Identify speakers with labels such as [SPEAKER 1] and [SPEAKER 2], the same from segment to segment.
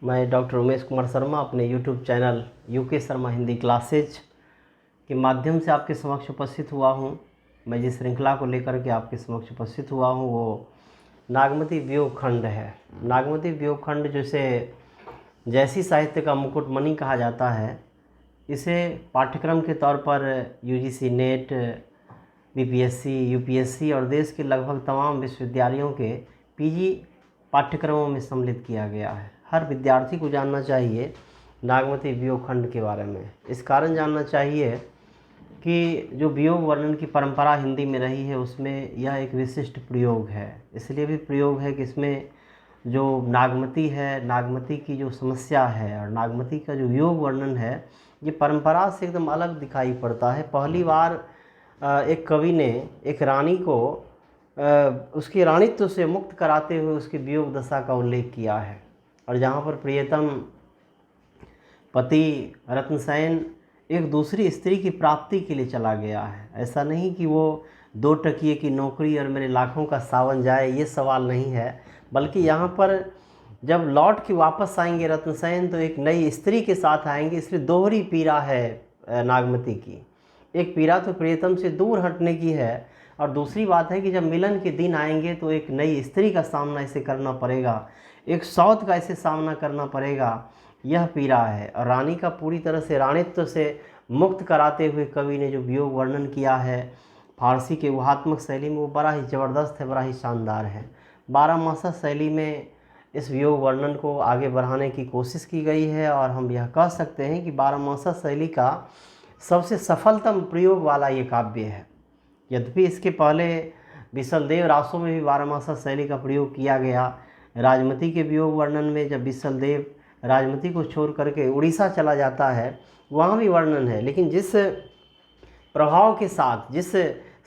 [SPEAKER 1] मैं डॉक्टर उमेश कुमार शर्मा अपने YouTube channel UK Sharma Hindi classes के माध्यम से आपके समक्ष उपस्थित हुआ हूँ। मैं जिस श्रृंखला को लेकर के आपके समक्ष उपस्थित हुआ हूँ वो नागमती वियोग खंड है। नागमती वियोग खंड जिसे जैसी साहित्य का मुकुटमणि कहा जाता है, इसे पाठ्यक्रम के तौर पर यूजीसी नेट, बीपीएससी, यूपीएससी और देश के लगभग तमाम विश्वविद्यालयों के पीजी पाठ्यक्रमों में सम्मिलित किया गया है। हर विद्यार्थी को जानना चाहिए नागमती वियोग खंड के बारे में। इस कारण जानना चाहिए कि जो वियोग वर्णन की परंपरा हिंदी में रही है उसमें यह एक विशिष्ट प्रयोग है। इसलिए भी प्रयोग है कि इसमें जो नागमती है, नागमती की जो समस्या है और नागमती का जो वियोग वर्णन है, ये परंपरा से एकदम अलग दिखाई पड़ता है। पहली बार एक कवि ने एक रानी को उसकी रानीत्व से मुक्त कराते हुए उसकी वियोग दशा का उल्लेख किया है। और जहाँ पर प्रियतम पति रत्नसेन एक दूसरी स्त्री की प्राप्ति के लिए चला गया है। ऐसा नहीं कि वो 2 टकिए की नौकरी और मेरे लाखों का सावन जाए, ये सवाल नहीं है, बल्कि यहाँ पर जब लौट के वापस आएंगे रत्नसेन तो एक नई स्त्री के साथ आएंगे। इसलिए दोहरी पीड़ा है नागमती की। एक पीड़ा तो प्रियतम से दूर हटने की है और दूसरी बात है कि जब मिलन के दिन आएंगे तो एक नई स्त्री का सामना इसे करना पड़ेगा, एक सौत का इसे सामना करना पड़ेगा। यह पीड़ा है। और रानी का पूरी तरह से रानित्व से मुक्त कराते हुए कवि ने जो वियोग वर्णन किया है फारसी के ऊहात्मक शैली में, वो बड़ा ही ज़बरदस्त है, बड़ा ही शानदार है। 12 मासा शैली में इस वियोग वर्णन को आगे बढ़ाने की कोशिश की गई है और हम यह कह सकते हैं कि 12 मासा शैली का सबसे सफलतम प्रयोग वाला ये काव्य है। यद्यपि इसके पहले विशलदेव रासों में भी 12 मासा शैली का प्रयोग किया गया। राजमती के वियोग वर्णन में जब विशलदेव राजमती को छोड़ करके उड़ीसा चला जाता है वहाँ भी वर्णन है, लेकिन जिस प्रभाव के साथ, जिस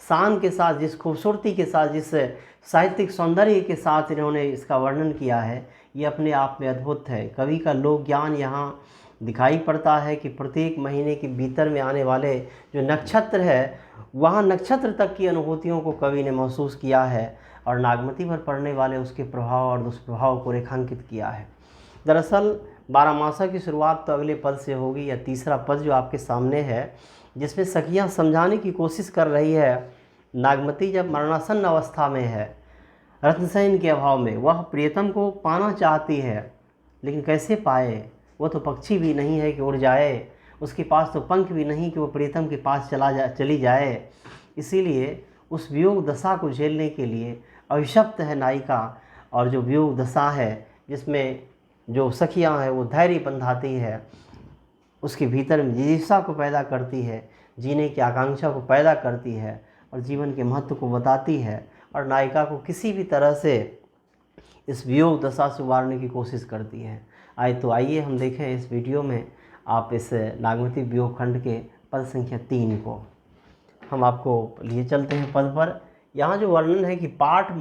[SPEAKER 1] शान के साथ, जिस खूबसूरती के साथ, जिस साहित्यिक सौंदर्य के साथ इन्होंने इसका वर्णन किया है, ये अपने आप में अद्भुत है। कवि का लोक ज्ञान यहाँ दिखाई पड़ता है कि प्रत्येक महीने के भीतर में आने वाले जो नक्षत्र है वहाँ नक्षत्र तक की अनुभूतियों को कवि ने महसूस किया है और नागमती पर पड़ने वाले उसके प्रभाव और दुष्प्रभाव को रेखांकित किया है। दरअसल 12 मासा की शुरुआत तो अगले पद से होगी, या तीसरा पद जो आपके सामने है, जिसमें सखियाँ समझाने की कोशिश कर रही है। नागमती जब मरणासन्न अवस्था में है, रत्नसेन के अभाव में, वह प्रियतम को पाना चाहती है, लेकिन कैसे पाए? वो तो पक्षी भी नहीं है कि उड़ जाए, उसके पास तो पंख भी नहीं कि वो प्रियतम के पास चली जाए। इसीलिए उस वियोग दशा को झेलने के लिए अभिशप्त है नायिका। और जो वियोग दशा है जिसमें जो सखियाँ हैं वो धैर्य बंधाती है, उसके भीतर में जिज्ञासा को पैदा करती है, जीने की आकांक्षा को पैदा करती है और जीवन के महत्व को बताती है और नायिका को किसी भी तरह से इस वियोग दशा से उबारने की कोशिश करती है। आइए हम देखें इस वीडियो में आप इस नागमती वियोग खंड के पद संख्या 3 को। हम आपको लिए चलते हैं पद पर। यहाँ जो वर्णन है कि पाठ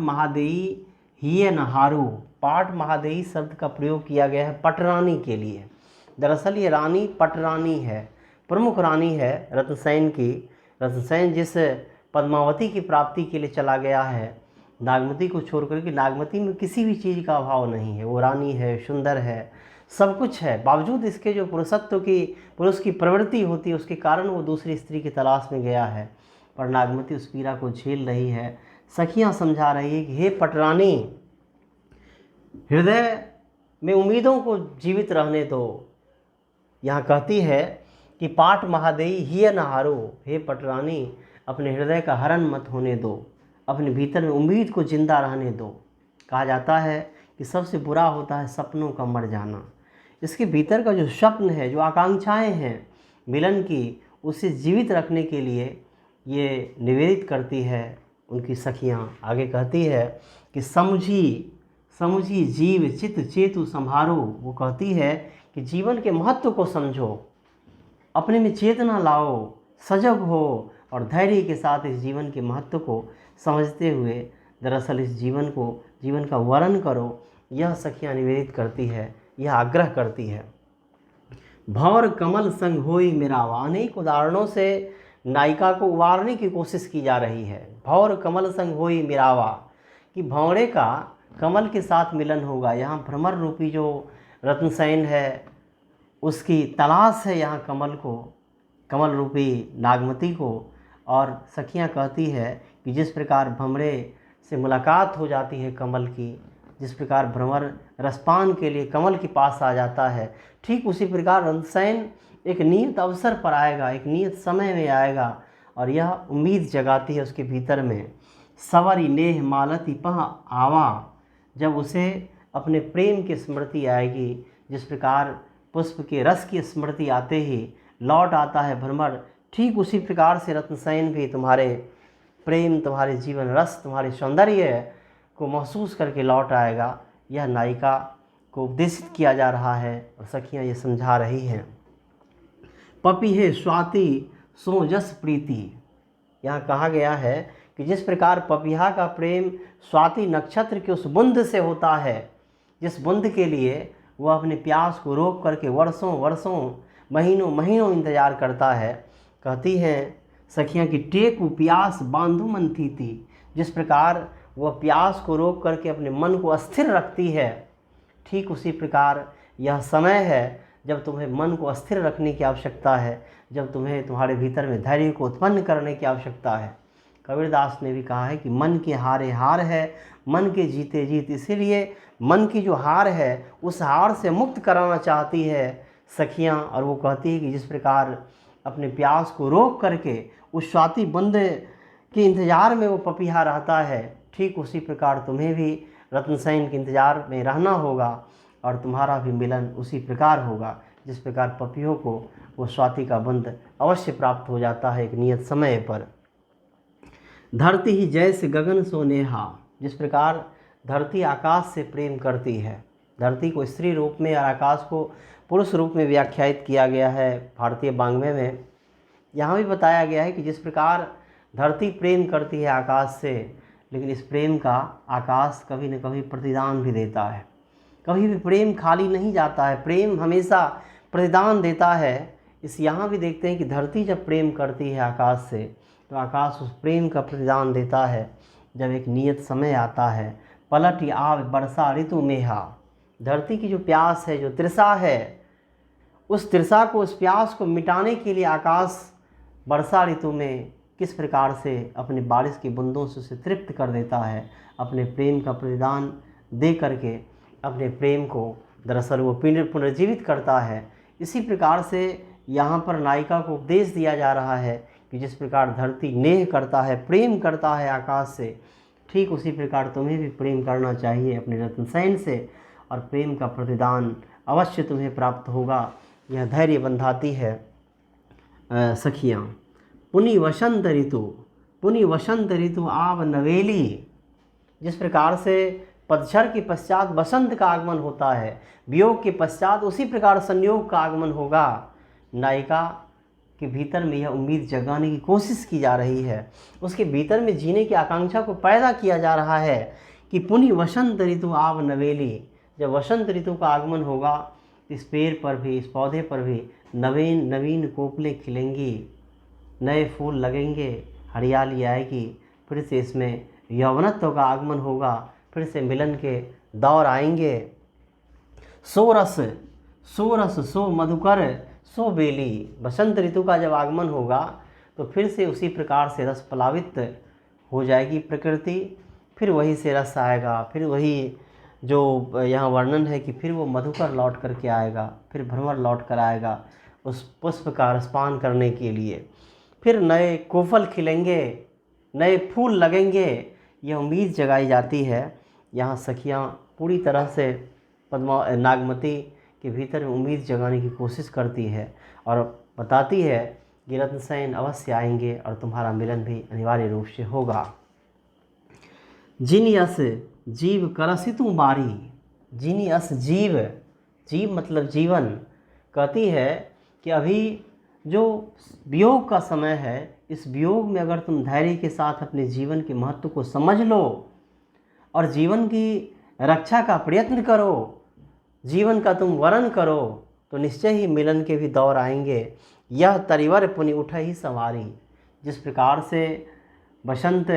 [SPEAKER 1] महादेई हिय नहारू, पाठ महादेई शब्द का प्रयोग किया गया है पटरानी के लिए। दरअसल ये रानी पटरानी है, प्रमुख रानी है रत्नसेन की। रत्नसेन जिस पद्मावती की प्राप्ति के लिए चला गया है नागमती को छोड़कर के, नागमती में किसी भी चीज़ का अभाव नहीं है। वो रानी है, सुंदर है, सब कुछ है, बावजूद इसके जो पुरुष की प्रवृत्ति होती है उसके कारण वो दूसरी स्त्री की तलाश में गया है। पर नागमती उस पीड़ा को झेल रही है। सखियाँ समझा रही है कि हे पटरानी, हृदय में उम्मीदों को जीवित रहने दो। यहाँ कहती है कि पाठ महादेई हिय नहारो, हे पटरानी अपने हृदय का हरण मत होने दो, अपने भीतर में उम्मीद को जिंदा रहने दो। कहा जाता है कि सबसे बुरा होता है सपनों का मर जाना। इसके भीतर का जो स्वप्न है, जो आकांक्षाएं हैं मिलन की, उसे जीवित रखने के लिए ये निवेदित करती है उनकी सखियाँ। आगे कहती है कि समुझी जीव चित्त चेतु संभारो। वो कहती है कि जीवन के महत्व को समझो, अपने में चेतना लाओ, सजग हो और धैर्य के साथ इस जीवन के महत्व को समझते हुए दरअसल इस जीवन का वर्ण करो। यह सखियाँ निवेदित करती है, यह आग्रह करती है। भंवर कमल संग होई मेरावा, अनेक उदाहरणों से नायिका को उबारने की कोशिश की जा रही है। भंवर कमल संग होई मेरावा, कि भंवरे का कमल के साथ मिलन होगा। यहाँ भ्रमर रूपी जो रत्नसेन है उसकी तलाश है यहाँ कमल को, कमल रूपी नागमती को। और सखियाँ कहती है कि जिस प्रकार भंवरे से मुलाकात हो जाती है कमल की, जिस प्रकार भ्रमर रसपान के लिए कमल के पास आ जाता है, ठीक उसी प्रकार रत्नसेन एक नियत अवसर पर आएगा, एक नियत समय में आएगा। और यह उम्मीद जगाती है उसके भीतर में। सवरी नेह मालती पह आवा, जब उसे अपने प्रेम की स्मृति आएगी, जिस प्रकार पुष्प के रस की स्मृति आते ही लौट आता है भ्रमर, ठीक उसी प्रकार से रत्नसेन भी तुम्हारे प्रेम, तुम्हारे जीवन रस, तुम्हारे सौंदर्य को महसूस करके लौट आएगा। यह नायिका को उपदेशित किया जा रहा है और सखियाँ ये समझा रही हैं। पपी है स्वाति सो जस प्रीति, यहाँ कहा गया है कि जिस प्रकार पपीहा का प्रेम स्वाति नक्षत्र के उस बूंद से होता है, जिस बूंद के लिए वह अपने प्यास को रोक करके वर्षों वर्षों महीनों महीनों इंतजार करता है। कहती हैं सखियाँ कि टेकू प्यास बांधू मन थी, जिस प्रकार वह प्यास को रोक करके अपने मन को अस्थिर रखती है, ठीक उसी प्रकार यह समय है जब तुम्हें मन को अस्थिर रखने की आवश्यकता है, जब तुम्हें तुम्हारे भीतर में धैर्य को उत्पन्न करने की आवश्यकता है। कबीरदास ने भी कहा है कि मन के हारे हार है, मन के जीते जीत। इसीलिए मन की जो हार है उस हार से मुक्त कराना चाहती है सखियाँ। और वो कहती है कि जिस प्रकार अपने प्यास को रोक करके उस स्वाति बंद के इंतज़ार में वो पपीहा रहता है, ठीक उसी प्रकार तुम्हें भी रत्नसेन के इंतज़ार में रहना होगा और तुम्हारा भी मिलन उसी प्रकार होगा जिस प्रकार पपियों को वो स्वाति का बंध अवश्य प्राप्त हो जाता है एक नियत समय पर। धरती ही जैसे गगन सो नेहा, जिस प्रकार धरती आकाश से प्रेम करती है। धरती को स्त्री रूप में और आकाश को पुरुष रूप में व्याख्यायित किया गया है भारतीय वाङ्मय में। यहाँ भी बताया गया है कि जिस प्रकार धरती प्रेम करती है आकाश से, लेकिन इस प्रेम का आकाश कभी न कभी प्रतिदान भी देता है। कभी भी प्रेम खाली नहीं जाता है, प्रेम हमेशा प्रतिदान देता है। इस यहाँ भी देखते हैं कि धरती जब प्रेम करती है आकाश से, तो आकाश उस प्रेम का प्रतिदान देता है जब एक नियत समय आता है। पलट आव वर्षा ऋतु मेहा, धरती की जो प्यास है, जो तृषा है, उस तृषा को, उस प्यास को मिटाने के लिए आकाश वर्षा ऋतु में किस प्रकार से अपने बारिश की बूंदों से उसे तृप्त कर देता है, अपने प्रेम का प्रतिदान दे करके अपने प्रेम को दरअसल वो पुनर्जीवित करता है। इसी प्रकार से यहाँ पर नायिका को उपदेश दिया जा रहा है कि जिस प्रकार धरती नेह करता है, प्रेम करता है आकाश से, ठीक उसी प्रकार तुम्हें भी प्रेम करना चाहिए अपने रत्नसेन से, और प्रेम का प्रतिदान अवश्य तुम्हें प्राप्त होगा। यह धैर्य बंधाती है सखियाँ। पुनि वसंत ऋतु, पुनि वसंत ऋतु आव नवेली, जिस प्रकार से पतझड़ के पश्चात बसंत का आगमन होता है, वियोग के पश्चात उसी प्रकार संयोग का आगमन होगा। नायिका के भीतर में यह उम्मीद जगाने की कोशिश की जा रही है, उसके भीतर में जीने की आकांक्षा को पैदा किया जा रहा है कि पुनि वसंत ऋतु आव नवेली, जब वसंत ऋतु का आगमन होगा इस पेड़ पर भी, इस पौधे पर भी नवीन नवीन कोपलें खिलेंगी, नए फूल लगेंगे, हरियाली आएगी, फिर से इसमें यौवनत्व का आगमन होगा, फिर से मिलन के दौर आएंगे। सो रस सो मधुकर सो बेली, बसंत ऋतु का जब आगमन होगा तो फिर से उसी प्रकार से रस प्लावित हो जाएगी प्रकृति, फिर वही से रस आएगा, फिर वही जो यहाँ वर्णन है कि फिर वो मधुकर लौट करके आएगा, फिर भ्रमर लौट कर आएगा उस पुष्प का रसपान करने के लिए, फिर नए कोफल खिलेंगे, नए फूल लगेंगे। यह उम्मीद जगाई जाती है। यहाँ सखियाँ पूरी तरह से नागमती के भीतर में उम्मीद जगाने की कोशिश करती है और बताती है कि रत्नसेन अवश्य आएंगे और तुम्हारा मिलन भी अनिवार्य रूप से होगा। जिन यस जीव करसितु बारी, जिन यस जीव, जीव मतलब जीवन, कहती है कि अभी जो वियोग का समय है, इस वियोग में अगर तुम धैर्य के साथ अपने जीवन के महत्व को समझ लो और जीवन की रक्षा का प्रयत्न करो, जीवन का तुम वरण करो, तो निश्चय ही मिलन के भी दौर आएंगे। यह तरिवर पुनि उठ ही सवारी, जिस प्रकार से बसंत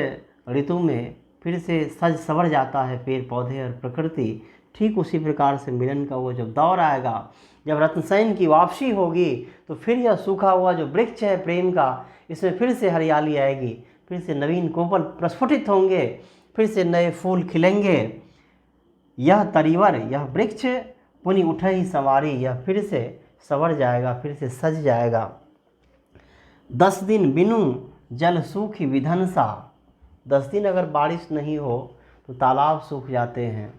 [SPEAKER 1] ऋतु में फिर से सज संवर जाता है पेड़ पौधे और प्रकृति। ठीक उसी प्रकार से मिलन का वो जब दौर आएगा, जब रत्नसेन की वापसी होगी, तो फिर यह सूखा हुआ जो वृक्ष है प्रेम का, इसमें फिर से हरियाली आएगी, फिर से नवीन कोमल प्रस्फुटित होंगे, फिर से नए फूल खिलेंगे। यह तरीवर, यह वृक्ष पुनि उठे ही सवारी, यह फिर से संवर जाएगा, फिर से सज जाएगा। 10 दिन बिनु जल सूखी विधनसा। 10 दिन अगर बारिश नहीं हो तो तालाब सूख जाते हैं,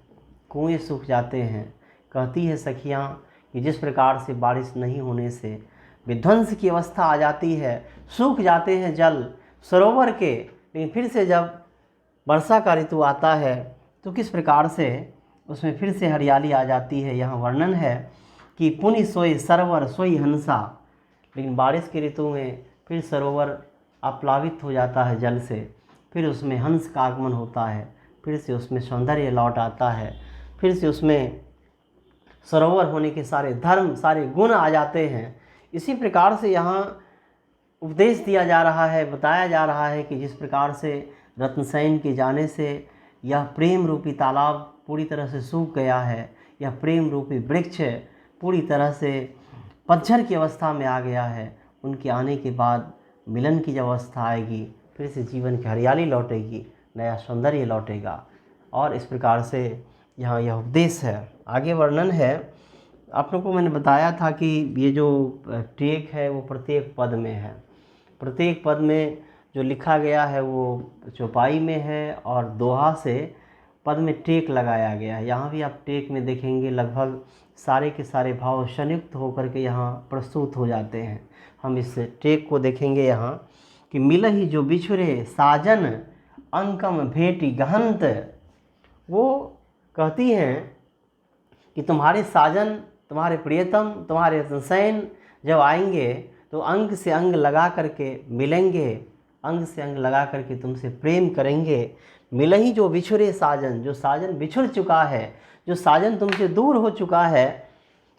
[SPEAKER 1] कुएं सूख जाते हैं। कहती है सखियाँ कि जिस प्रकार से बारिश नहीं होने से विध्वंस की अवस्था आ जाती है, सूख जाते हैं जल सरोवर के, लेकिन फिर से जब वर्षा का ऋतु आता है तो किस प्रकार से उसमें फिर से हरियाली आ जाती है। यहाँ वर्णन है कि पुनि सोई सरोवर सोई हंसा। लेकिन बारिश के ऋतु में फिर सरोवर आप्लावित हो जाता है जल से, फिर उसमें हंस का आगमन होता है, फिर से उसमें सौंदर्य लौट आता है, फिर से उसमें सरोवर होने के सारे धर्म, सारे गुण आ जाते हैं। इसी प्रकार से यहाँ उपदेश दिया जा रहा है, बताया जा रहा है कि जिस प्रकार से रत्नसेन के जाने से यह प्रेम रूपी तालाब पूरी तरह से सूख गया है, यह प्रेम रूपी वृक्ष पूरी तरह से पतझड़ की अवस्था में आ गया है। उनके आने के बाद मिलन की जब अवस्था आएगी, फिर से जीवन की हरियाली लौटेगी, नया सौंदर्य लौटेगा। और इस प्रकार से यहाँ यह उपदेश है। आगे वर्णन है, आप लोगों को मैंने बताया था कि ये जो टेक है वो प्रत्येक पद में है, प्रत्येक पद में जो लिखा गया है वो चौपाई में है और दोहा से पद में टेक लगाया गया है। यहाँ भी आप टेक में देखेंगे लगभग सारे के सारे भाव संयुक्त होकर के यहाँ प्रस्तुत हो जाते हैं। हम इस टेक को देखेंगे यहाँ कि मिलहि जो बिछुरे साजन अंकम भेटी गहंत। वो कहती हैं कि तुम्हारे साजन, तुम्हारे प्रियतम, तुम्हारे रत्नसेन जब आएंगे तो अंग से अंग लगा करके मिलेंगे, अंग से अंग लगा करके तुमसे प्रेम करेंगे। मिलहि जो बिछुरे साजन, जो साजन बिछुड़ चुका है, जो साजन तुमसे दूर हो चुका है,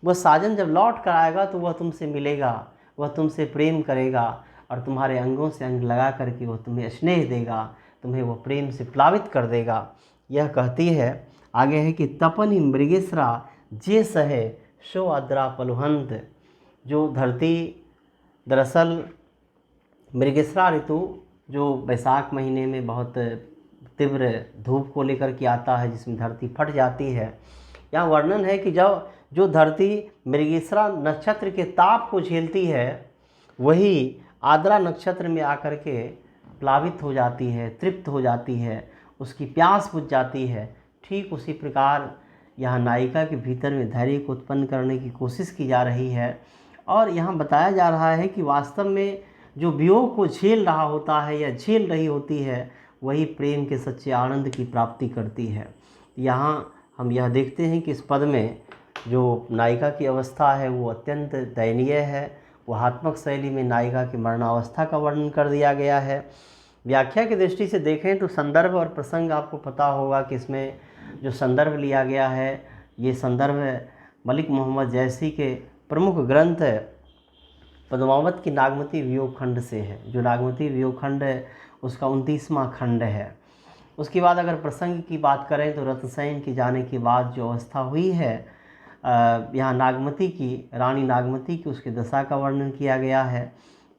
[SPEAKER 1] वह साजन जब लौट कर आएगा तो वह तुमसे मिलेगा, वह तुमसे प्रेम करेगा और तुम्हारे अंगों से अंग लगा करके वह तुम्हें स्नेह देगा, तुम्हें वह प्रेम से प्लावित कर देगा। यह कहती है आगे है कि तपनि मृगेश्रा जे सहे शो अद्रा पलुहंत। जो धरती दरअसल मृगेश्रा ऋतु जो बैसाख महीने में बहुत तीव्र धूप को लेकर के आता है, जिसमें धरती फट जाती है। यहाँ वर्णन है कि जब जो धरती मृगेश्रा नक्षत्र के ताप को झेलती है, वही आद्रा नक्षत्र में आकर के प्लावित हो जाती है, तृप्त हो जाती है, उसकी प्यास बुझ जाती है। ठीक उसी प्रकार यहाँ नायिका के भीतर में धैर्य को उत्पन्न करने की कोशिश की जा रही है। और यहाँ बताया जा रहा है कि वास्तव में जो वियोग को झेल रहा होता है या झेल रही होती है, वही प्रेम के सच्चे आनंद की प्राप्ति करती है। यहाँ हम यह देखते हैं कि इस पद में जो नायिका की अवस्था है वो अत्यंत दयनीय है। वहात्मक शैली में नायिका की मरणावस्था का वर्णन कर दिया गया है। व्याख्या की दृष्टि से देखें तो संदर्भ और प्रसंग आपको पता होगा कि इसमें जो संदर्भ लिया गया है, ये संदर्भ मलिक मोहम्मद जैसी के प्रमुख ग्रंथ पद्मावत की नागमती वियोग खंड से है। जो नागमती वियोग खंड है उसका 29वां खंड है। उसके बाद अगर प्रसंग की बात करें तो रत्नसेन के जाने के बाद जो अवस्था हुई है, यहाँ नागमती की, रानी नागमती की, उसके दशा का वर्णन किया गया है।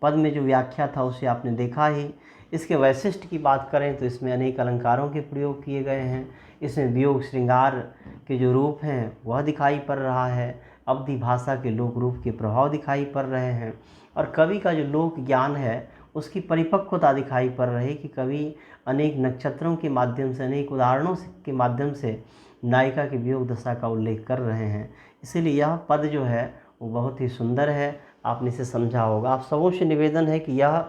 [SPEAKER 1] पद में जो व्याख्या था उसे आपने देखा ही। इसके वैशिष्ट की बात करें तो इसमें अनेक अलंकारों के प्रयोग किए गए हैं। इसमें वियोग श्रृंगार के जो रूप हैं वह दिखाई पड़ रहा है, अवधि भाषा के लोक रूप के प्रभाव दिखाई पड़ रहे हैं, और कवि का जो लोक ज्ञान है उसकी परिपक्वता दिखाई पड़ रही है कि कवि अनेक नक्षत्रों के माध्यम से, अनेक उदाहरणों के माध्यम से नायिका की वियोग दशा का उल्लेख कर रहे हैं। इसीलिए यह पद जो है वो बहुत ही सुंदर है, आपने इसे समझा होगा। आप सबों से निवेदन है कि यह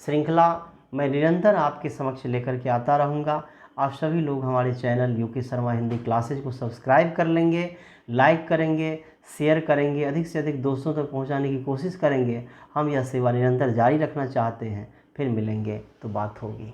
[SPEAKER 1] श्रृंखला मैं निरंतर आपके समक्ष लेकर के आता रहूँगा। आप सभी लोग हमारे channel UK Sharma Hindi classes को सब्सक्राइब कर लेंगे, लाइक करेंगे, शेयर करेंगे, अधिक से अधिक दोस्तों तक पहुंचाने की कोशिश करेंगे। हम यह सेवा निरंतर जारी रखना चाहते हैं। फिर मिलेंगे तो बात होगी।